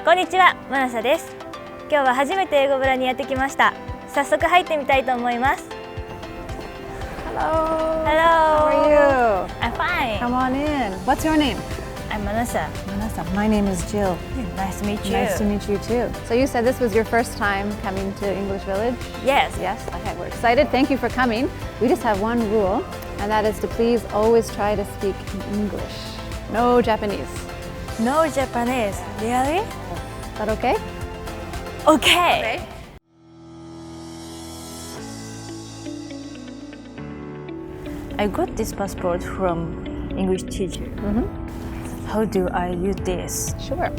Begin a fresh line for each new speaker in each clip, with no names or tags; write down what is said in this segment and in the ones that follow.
こんにちは、マナサです。今日は初めて英語村にやってきました。早速入ってみたいと思います。
Hello.
Hello.
How are you?
I'm fine.
Come on in. What's your name?
I'm Manasa.
Manasa. My name is Jill.
Nice to meet you.
Nice to meet you too. So you said this was your first time coming to English Village?
Yes.
Yes? Okay, we're excited. Thank you for coming. We just have one rule, and that is to please always try to speak in English. No Japanese.
No Japanese. Really?
Is that okay?
Okay. I got this passport from English teacher. How do I use this?
Sure.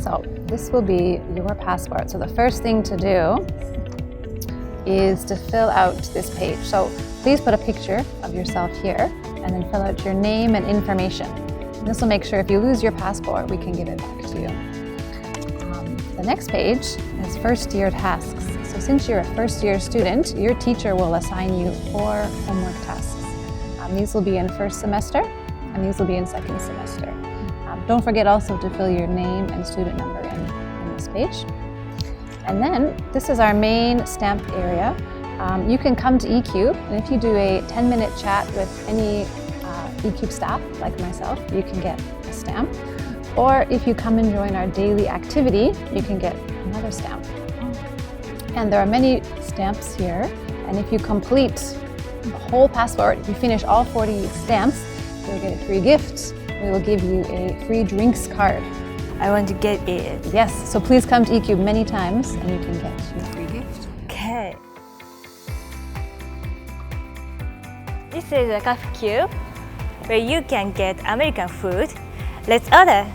So this will be your passport. So the first thing to do is to fill out this page. So please put a picture of yourself here and then fill out your name and information. And this will make sure if you lose your passport, we can give it back to you. The next page is first year tasks. So since you're a first year student, your teacher will assign you 4 homework tasks. These will be in first semester and these will be in second semester. Don't forget also to fill your name and student number in this page. And then this is our main stamp area. You can come to eCube, and if you do a 10-minute chat with any eCube staff like myself, you can get a stamp. Or if you come and join our daily activity, you can get another stamp. And there are many stamps here, and if you complete the whole passport, if you finish all 40 stamps, you'll get a free gift. We will give you a free drinks card.
I want to get it.
Yes, so please come to eCube many times and you can get your free gift.
Okay. This is a coffee cube where you can get American food. Let's order.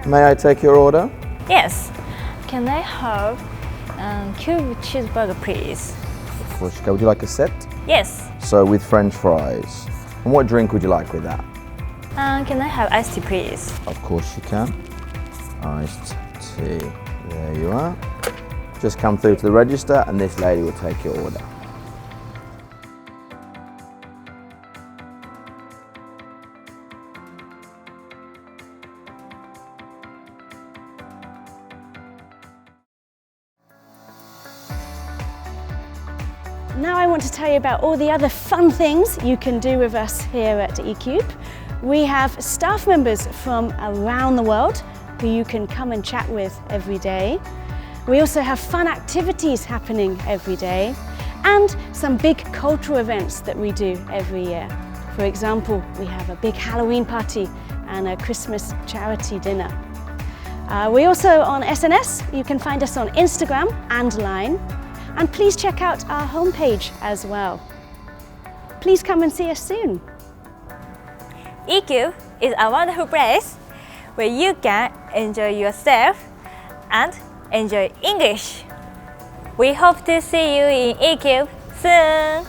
May I take your order?
Yes. Can I have cube cheeseburger, please?
Of course. Okay, would you like a set?
Yes.
So with French fries. And what drink would you like with that?
Can I have iced tea, please?
Of course you can. Iced tea. There you are. Just come through to the register and this lady will take your order.
Now I want to tell you about all the other fun things you can do with us here at eCube. We have staff members from around the world who you can come and chat with every day. We also have fun activities happening every day and some big cultural events that we do every year. For example, we have a big Halloween party and a Christmas charity dinner. We're also on SNS. You can find us on Instagram and Line. And please check out our homepage as well. Please come and see us soon.
eCube is a wonderful place where you can enjoy yourself and enjoy English. We hope to see you in eCube soon.